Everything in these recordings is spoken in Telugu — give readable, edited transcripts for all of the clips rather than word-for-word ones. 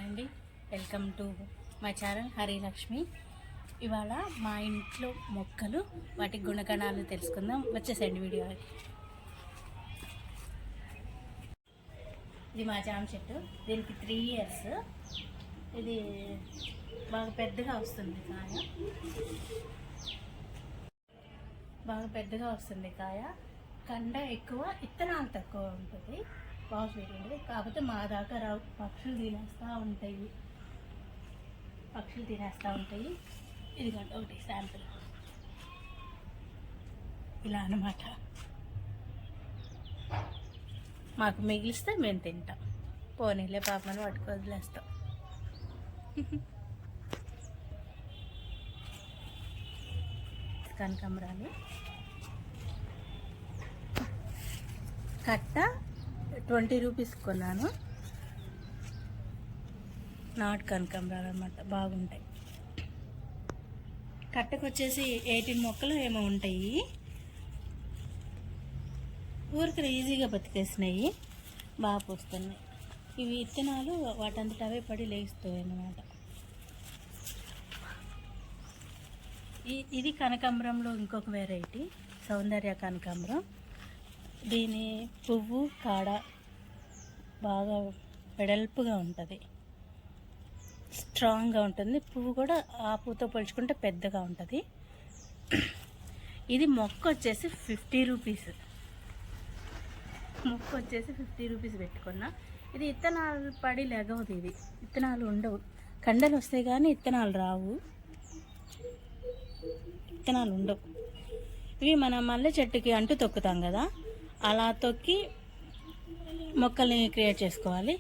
అండి, వెల్కమ్ టు మై ఛానల్ హరిలక్ష్మి. ఇవాళ మా ఇంట్లో మొక్కలు వాటి గుణగణాలు తెలుసుకుందాం. వచ్చేసండి వీడియో. ఇది మా జామ చెట్టు, దీనికి 3 years. ఇది బాగా పెద్దగా వస్తుంది కాయ, కండ ఎక్కువ, ఇత్తనాలు తక్కువ ఉంటుంది, బాగా స్వీట్ ఉంటుంది. కాకపోతే మా దాకా రావు, పక్షులు తినేస్తూ ఉంటాయి. ఇదిగోండి ఒకటి శాంపుల్, ఇలా అన్నమాట. మాకు మిగిలిస్తే మేము తింటాం, పోనీలే పాపని పట్టుకు వదిలేస్తాం. కనకాంబరాలు కట్ట 20 rupees కొన్నాను. నాటు కనకాంబరాలు అన్నమాట, బాగుంటాయి. కట్టకు వచ్చేసి 18 మొక్కలు ఏమో ఉంటాయి. ఊరికి ఈజీగా బతికేసినాయి, బాగా పోస్తున్నాయి. ఇవి విత్తనాలు వాటంతట అవే పడి లేస్తాయి అన్నమాట. ఇది కనకాంబరంలో ఇంకొక వెరైటీ, సౌందర్య కనకాంబరం. దీని పువ్వు కాడ బాగా వెడల్పుగా ఉంటుంది, స్ట్రాంగ్గా ఉంటుంది. పువ్వు కూడా ఆ పువ్వుతో పోల్చుకుంటే పెద్దగా ఉంటుంది. ఇది మొక్క వచ్చేసి 50 rupees. మొక్క వచ్చేసి 50 rupees పెట్టుకున్నా. ఇది ఇత్తనాలు పడి లెగవదు, ఇది ఇత్తనాలు ఉండవు. కండలు వస్తాయి కానీ ఇత్తనాలు రావు, ఇత్తనాలు ఉండవు. ఇవి మన మల్లె చెట్టుకి అంటు తొక్కుతాం కదా, అలా తొక్కి మొక్కల్ని క్రియేట్ చేసుకోవాలి.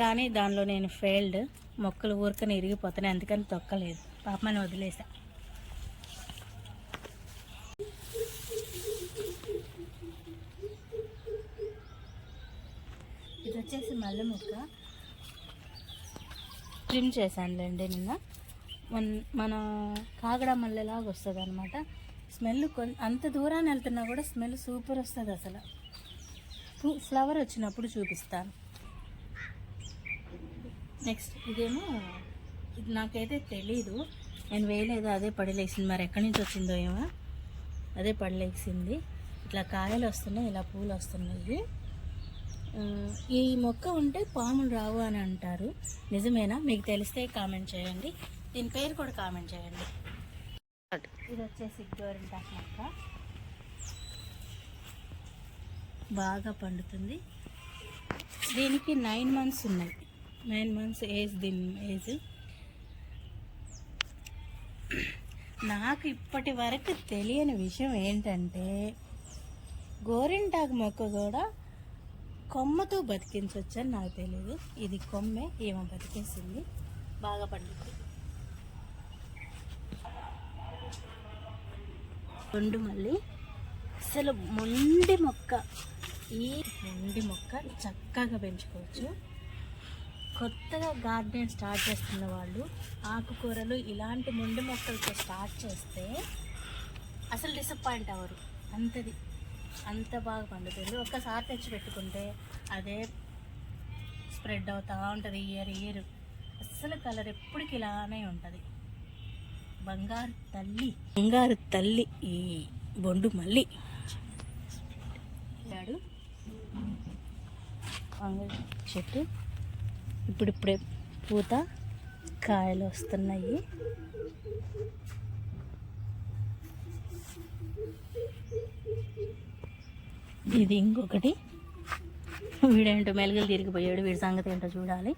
కానీ దానిలో నేను ఫెయిల్డ్. మొక్కలు ఊరికనే ఇరిగిపోతున్నాయి, అందుకని తొక్కలేదు, పాపమని వదిలేసా. ఇది వచ్చేసి మల్లె మొక్క, ట్రిమ్ చేశానులేండి నిన్న. మన కాగడ మల్లెలాగా వస్తుంది అనమాట. స్మెల్ అంత దూరాన్ని వెళ్తున్నా కూడా స్మెల్ సూపర్ వస్తుంది అసలు. ఫ్లవర్ వచ్చినప్పుడు చూపిస్తాను. నెక్స్ట్ ఇదేమో, ఇది నాకైతే తెలీదు, నేను వేయలేదు, అదే పడిలేసింది. మరి ఎక్కడి నుంచి వచ్చిందో ఏమో, అదే పడిలేసింది. ఇట్లా కాయలు వస్తున్నాయి, ఇలా పూలు వస్తున్నాయి. ఈ మొక్క ఉంటే పాములు రావు అని అంటారు, నిజమేనా? మీకు తెలిస్తే కామెంట్ చేయండి. దీని పేరు కూడా కామెంట్ చేయండి. ఇది వచ్చేసి గోరింటాకు మొక్క, బాగా పండుతుంది. దీనికి 9 months ఉన్నాయి, 9 months ఏజ్. దీని ఏజ్ నాకు ఇప్పటి వరకు తెలియని విషయం ఏంటంటే, గోరింటాకు మొక్క కూడా కొమ్మతో బతికించవచ్చని నాకు తెలియదు. ఇది కొమ్మే, ఏమో బతికేసింది, బాగా పండుతుంది. గుండు మల్లి అసలు మొండి మొక్క. ఈ మొండి మొక్క చక్కగా పెంచుకోవచ్చు. కొత్తగా గార్డెన్ స్టార్ట్ చేస్తున్న వాళ్ళు ఆకుకూరలు ఇలాంటి మొండి మొక్కలతో స్టార్ట్ చేస్తే అసలు డిసప్పాయింట్ అవ్వరు. అంత బాగా పండుతుంది. ఒక్కసారి తెచ్చి పెట్టుకుంటే అదే స్ప్రెడ్ అవుతూ ఉంటుంది ఇయర్. అస్సలు కలర్ ఎప్పటికి ఇలానే ఉంటుంది. బంగారు తల్లి ఈ బొండు మల్లి. చెట్టు ఇప్పుడిప్పుడే పూత కాయలు వస్తున్నాయి. ఇది ఇంకొకటి, వీడేంటో మెలుగులు తిరిగిపోయాడు, వీడి సంగతి ఏంటో చూడాలి.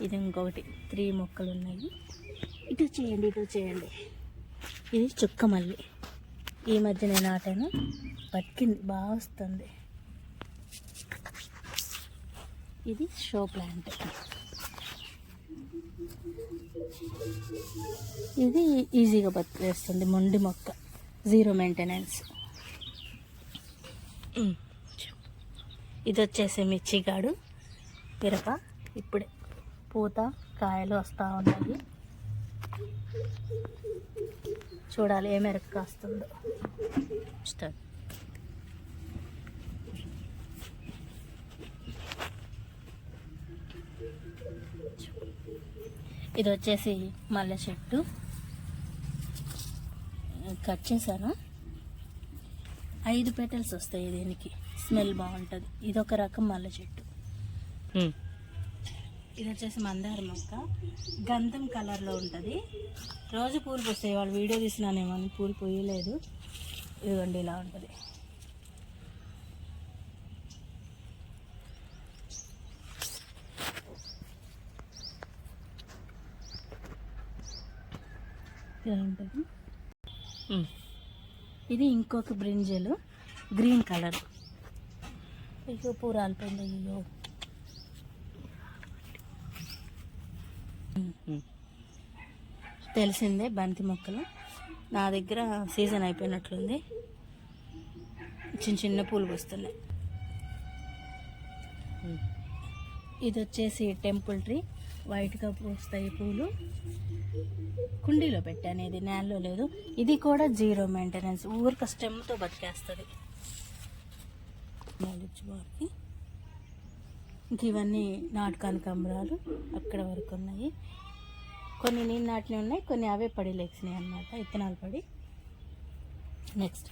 ఇది ఇంకొకటి, 3 మొక్కలు ఉన్నాయి. ఇటు చేయండి. ఇది చుక్క మల్లి, ఈ మధ్య నేను నాటాను, బతికింది, బాగా వస్తుంది. ఇది షో ప్లాంట్. ఇది ఈజీగా బతికేస్తుంది, మొండి మొక్క, 0 maintenance. ఇది వచ్చేసి మిర్చిగాడు, మిరప. ఇప్పుడే పూత కాయలు వస్తూ ఉన్నాయి, చూడాలి ఏ మేరకు కాస్తుందో. ఇది వచ్చేసి మల్లె చెట్టు కట్ చేశాను. 5 పెటల్స్ వస్తాయి దీనికి, స్మెల్ బాగుంటుంది. ఇది ఒక రకం మల్లె చెట్టు. ఇది వచ్చేసి మందార మొక్క, గంధం కలర్లో ఉంటుంది. రోజు పూలు పూస్తాయి. వాళ్ళు వీడియో తీసినానేమో అని పూలు పూయలేదు. ఇదిగోండి ఇలా ఉంటుంది. ఇలా ఉంటుంది. ఇది ఇంకొక బ్రింజలు, గ్రీన్ కలర్. ఇక పూ రాలిపోయింది. అయ్యో, తెలిసిందే బంతి మొక్కలు. నా దగ్గర సీజన్ అయిపోయినట్లుంది. చిన్న చిన్న పూలు పూస్తున్నాయి. ఇది వచ్చేసి టెంపుల్ ట్రీ, వైట్గా పూస్తాయి పూలు. కుండీలో పెట్టాను, ఇది నేలలో లేదు. ఇది కూడా 0 మెయింటెనెన్స్, ఊరిక స్టెమ్తో బతికేస్తుంది. ఇంక ఇవన్నీ నాటు కనకాంబరాలు అక్కడ వరకు ఉన్నాయి. కొన్ని నేను నాటినవి ఉన్నాయి, కొన్ని అవే పడి లేచినాయి అన్నమాట, ఇత్తనాలు పడి. నెక్స్ట్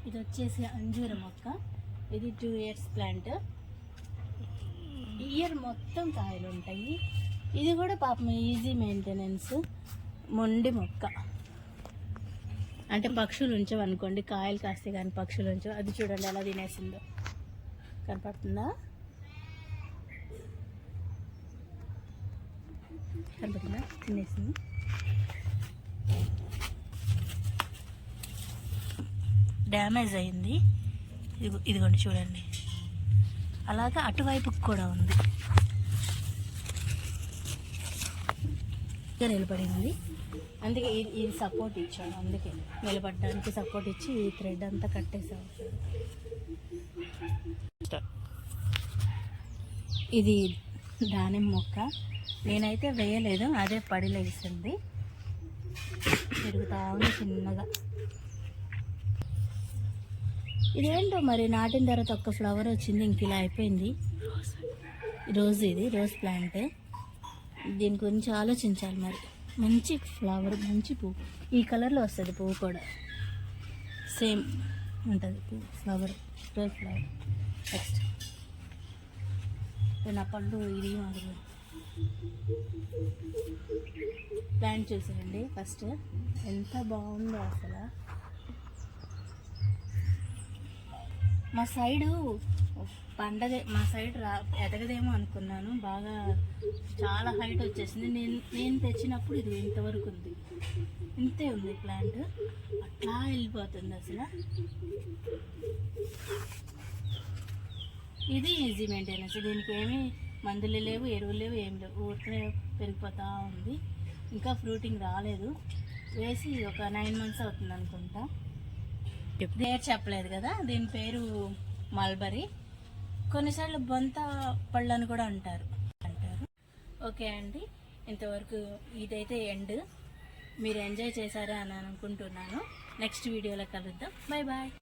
ఇది వచ్చేసి అంజూర మొక్క. ఇది 2 years ప్లాంట్. ఇయర్ మొత్తం కాయలు ఉంటాయి. ఇది కూడా పాపం ఈజీ మెయింటెనెన్స్, మొండి మొక్క. అంటే పక్షులు ఉంచవనుకోండి, కాయలు కాస్తే కానీ పక్షులు ఉంచవు. అది చూడండి ఎలా తినేసిందో, కనపడుతుందా? కనపడుతుందా? తినేసింది. డ్యామేజ్ అయింది. ఇదిగోండి చూడండి, అలాగా అటువైపుకి కూడా ఉంది. నిలబడింది, అందుకే ఇది సపోర్ట్ ఇచ్చాను. అందుకే నిలబడడానికి సపోర్ట్ ఇచ్చి ఈ థ్రెడ్ అంతా కట్టేసాము. ఇది దానిమ్మ మొక్క. నేనైతే వేయలేదు, అదే పడి లేచింది. పెరుగుతా ఉంది చిన్నగా. ఇదేంటో మరి, నాటిన తర్వాత ఒక్క ఫ్లవర్ వచ్చింది, ఇంక ఇలా అయిపోయింది. రోజ్, ఇది రోజ్ ప్లాంట్. దీని గురించి ఆలోచించాలి మరి. మంచి ఫ్లవర్, మంచి పువ్వు, ఈ కలర్లో వస్తుంది పువ్వు కూడా, సేమ్ ఉంటుంది పువ్వు, ఫ్లవర్, రోజ్ ఫ్లవర్. నెక్స్ట్ నా పళ్ళు ఇది మాదిరి ప్లాంట్ చూసేయండి ఫస్ట్, ఎంత బాగుందో అసలు. మా సైడు పండదే, మా సైడ్ ఎదగదేమో అనుకున్నాను. బాగా చాలా హైట్ వచ్చేసింది. నేను తెచ్చినప్పుడు ఇది ఇంతవరకు ఉంది, ఇంతే ఉంది ప్లాంట్. అట్లా వెళ్ళిపోతుంది అసలు. ఇది ఈజీ మెయింటెనెన్స్. దీనికి ఏమీ మందులు లేవు, ఎరువులు లేవు, ఏం లేవు, ఊరికే పెరిగిపోతూ ఉంది. ఇంకా ఫ్రూటింగ్ రాలేదు. వేసి ఒక 9 months అవుతుంది అనుకుంటా. పేరు చెప్పలేదు కదా, దీని పేరు మల్బరీ. కొన్నిసార్లు బొంత పళ్ళు అని కూడా అంటారు. ఓకే అండి, ఇంతవరకు ఇదైతే ఎండ్. మీరు ఎంజాయ్ చేశారా అని అనుకుంటున్నాను. నెక్స్ట్ వీడియోలో కలుద్దాం. Bye bye.